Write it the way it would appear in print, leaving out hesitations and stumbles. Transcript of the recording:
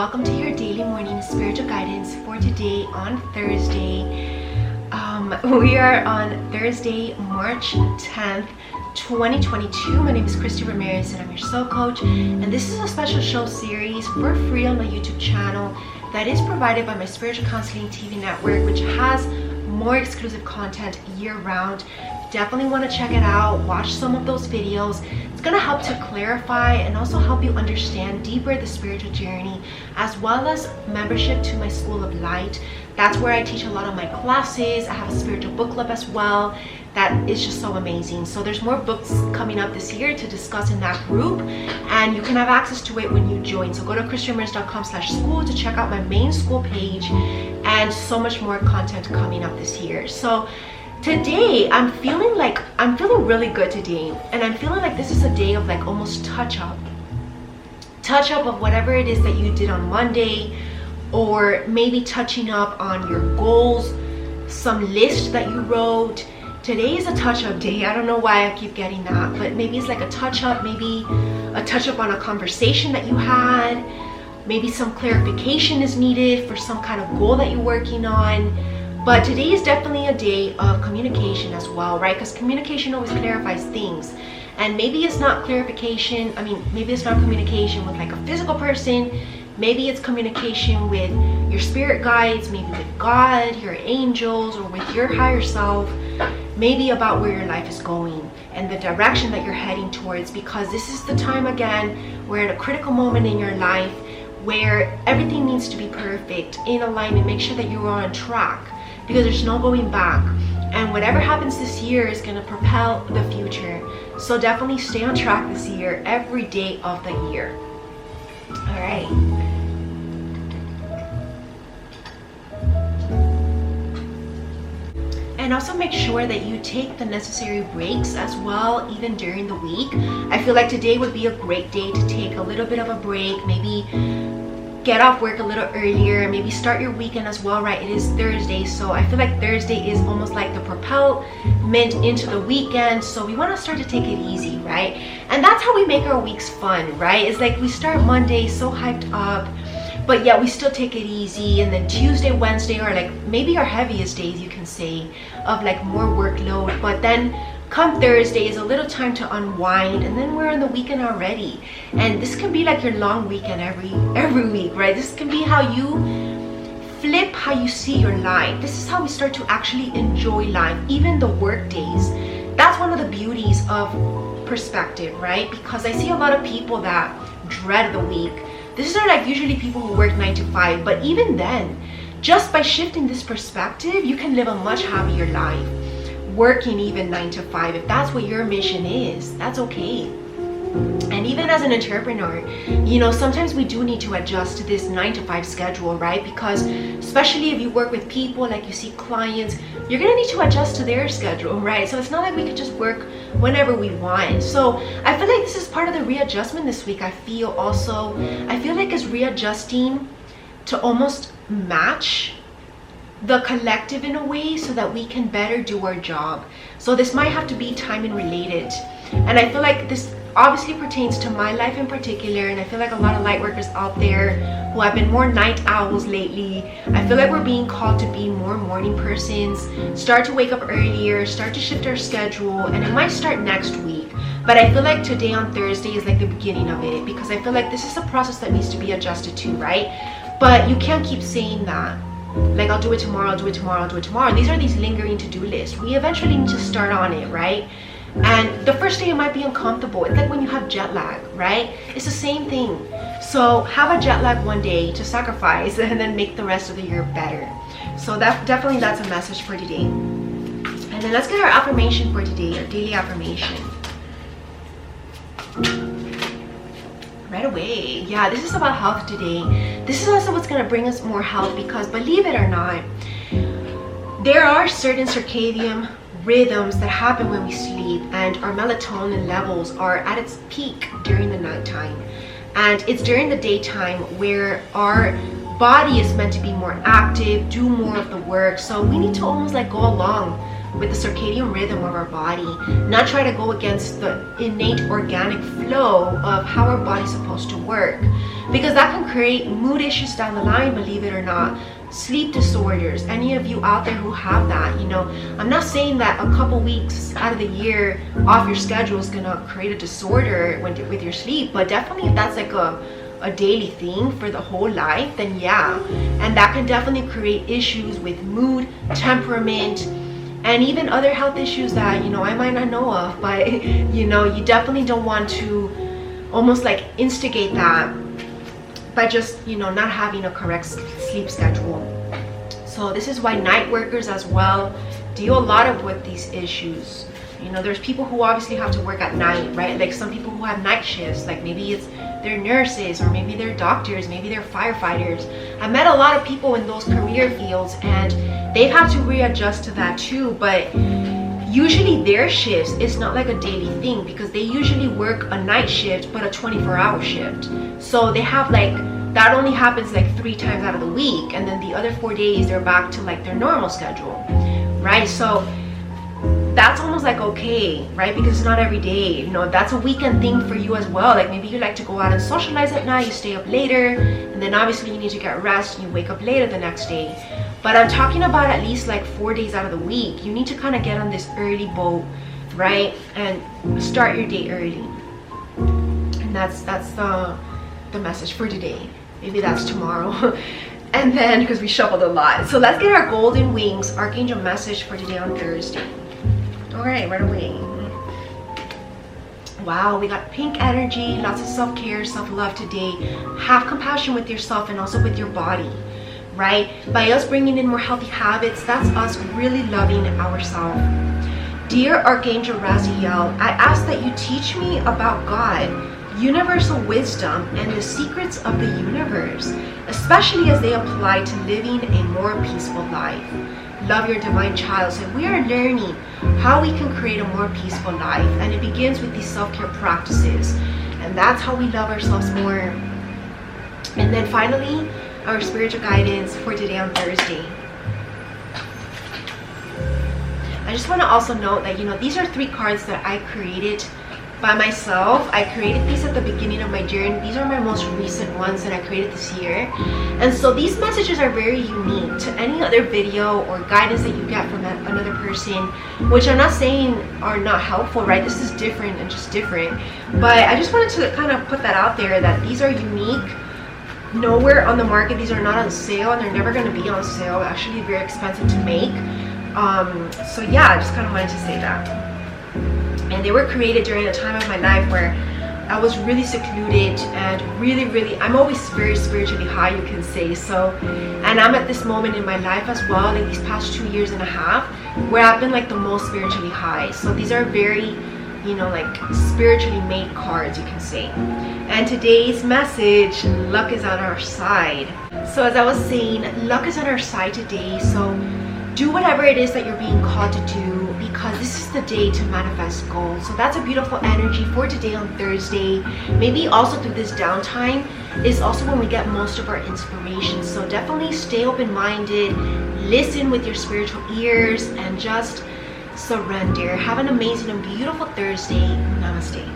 welcome to your daily morning spiritual guidance for today on Thursday. We are on Thursday, March 10th, 2022. My name is Christie Ramirez and I'm your soul coach. And this is a special show series for free on my YouTube channel that is provided by my spiritual counseling TV network, which has more exclusive content year-round. Definitely want to check it out, watch some of those videos. It's going to help to clarify and also help you understand deeper the spiritual journey, as well as membership to my School of Light. That's where I teach a lot of my classes. I have a spiritual book club as well that is just so amazing. So there's more books coming up this year to discuss in that group, and you can have access to it when you join. So go to christieramirez.com/school to check out my main school page, and so much more content coming up this year. So today I'm feeling really good today, and I'm feeling like this is a day of like almost touch up of whatever it is that you did on Monday, or maybe touching up on your goals, some list that you wrote. Today is a touch-up day. I don't know why I keep getting that, but maybe it's like a touch-up, maybe a touch-up on a conversation that you had. Maybe some clarification is needed for some kind of goal that you're working on. But today is definitely a day of communication as well, right? Because communication always clarifies things. And maybe it's not clarification, maybe it's not communication with like a physical person. Maybe it's communication with your spirit guides, maybe with God, your angels, or with your higher self. Maybe about where your life is going and the direction that you're heading towards, because this is the time again, we're at a critical moment in your life where everything needs to be perfect, in alignment. Make sure that you are on track, because there's no going back. And whatever happens this year is going to propel the future. So definitely stay on track this year, every day of the year. All right. And also make sure that you take the necessary breaks as well, even during the week. I feel like today would be a great day to take a little bit of a break, maybe get off work a little earlier, maybe start your weekend as well, right? It is Thursday, so I feel like Thursday is almost like the propelment into the weekend. So we want to start to take it easy, right? And that's how we make our weeks fun, right? It's like we start Monday so hyped up, but yet we still take it easy. And then Tuesday, Wednesday are like maybe our heaviest days, you can say, of like more workload. But then come Thursday is a little time to unwind, and then we're in the weekend already. And this can be like your long weekend every week, right? This can be how you flip how you see your life. This is how we start to actually enjoy life, even the work days. That's one of the beauties of perspective, right? Because I see a lot of people that dread the week. These are like usually people who work 9 to 5, but even then, just by shifting this perspective, you can live a much happier life. Working even 9 to 5, if that's what your mission is, that's okay. And even as an entrepreneur, sometimes we do need to adjust to this 9 to 5 schedule, right? Because especially if you work with people, like you see clients, you're gonna need to adjust to their schedule, right? So it's not like we could just work whenever we want. So I feel like this is part of the readjustment this week. I feel like it's readjusting to almost match the collective in a way, so that we can better do our job. So this might have to be timing related, and I feel like this obviously pertains to my life in particular. And I feel like a lot of light workers out there who have been more night owls lately, I feel like we're being called to be more morning persons, start to wake up earlier, start to shift our schedule. And it might start next week, but I feel like today on Thursday is like the beginning of it, because I feel like this is a process that needs to be adjusted to, right? But you can't keep saying that, like, I'll do it tomorrow, I'll do it tomorrow, I'll do it tomorrow. These are these lingering to-do lists. We eventually need to start on it, right? And the first day it might be uncomfortable. It's like when you have jet lag, right? It's the same thing. So have a jet lag one day to sacrifice, and then make the rest of the year better. So that's a message for today. And then let's get our affirmation for today, our daily affirmation. Right away. Yeah, this is about health today. This is also what's going to bring us more health, because believe it or not, there are certain circadian rhythms that happen when we sleep, and our melatonin levels are at its peak during the nighttime, and it's during the daytime where our body is meant to be more active, do more of the work. So we need to almost like go along with the circadian rhythm of our body, not try to go against the innate organic flow of how our body's supposed to work, because that can create mood issues down the line, believe it or not. Sleep disorders, any of you out there who have that, you know, I'm not saying that a couple weeks out of the year off your schedule is gonna create a disorder with your sleep, but definitely if that's like a daily thing for the whole life, then yeah. And that can definitely create issues with mood, temperament, and even other health issues that, you know, I might not know of, but you know, you definitely don't want to almost like instigate that by just, you know, not having a correct sleep schedule. So this is why night workers as well deal a lot of with these issues. You know, there's people who obviously have to work at night, right? Like some people who have night shifts, like maybe it's they're nurses, or maybe they're doctors, maybe they're firefighters. I met a lot of people in those career fields, and they've had to readjust to that too. But usually their shifts is not like a daily thing, because they usually work a night shift but a 24-hour shift. So they have like, that only happens like 3 times out of the week, and then the other 4 days they're back to like their normal schedule, right? So that's almost like okay, right? Because it's not every day, you know. That's a weekend thing for you as well. Like maybe you like to go out and socialize at night, you stay up later, and then obviously you need to get rest and you wake up later the next day. But I'm talking about at least like 4 days out of the week, you need to kind of get on this early boat, right? And start your day early. And that's the message for today. Maybe that's tomorrow. And then, because we shuffled a lot. So let's get our golden wings archangel message for today on Thursday. All right, right away. Wow, we got pink energy, lots of self-care, self-love today. Have compassion with yourself and also with your body, right? By us bringing in more healthy habits, that's us really loving ourselves. Dear Archangel Raziel, I ask that you teach me about God, universal wisdom, and the secrets of the universe, especially as they apply to living a more peaceful life. Love your divine child. So we are learning how we can create a more peaceful life, and it begins with these self-care practices, and that's how we love ourselves more. And then finally, our spiritual guidance for today on Thursday. I just want to also note that, you know, these are 3 cards that I created by myself. I created these at the beginning of my journey. These are my most recent ones that I created this year. And so these messages are very unique to any other video or guidance that you get from another person, which I'm not saying are not helpful, right? This is different and just different. But I just wanted to kind of put that out there, that these are unique. Nowhere on the market. These are not on sale, and they're never going to be on sale. Actually very expensive to make. So yeah, I just kind of wanted to say that. And they were created during a time of my life where I was really secluded and really, I'm always very spiritually high, you can say. So, and I'm at this moment in my life as well, like these past 2.5 years, where I've been like the most spiritually high. So these are very, you know, like spiritually made cards, you can say. And today's message, luck is on our side. So as I was saying, luck is on our side today. So do whatever it is that you're being called to do, because this is the day to manifest goals. So that's a beautiful energy for today on Thursday. Maybe also through this downtime is also when we get most of our inspiration. So definitely stay open-minded, listen with your spiritual ears, and just surrender. Have an amazing and beautiful Thursday. Namaste.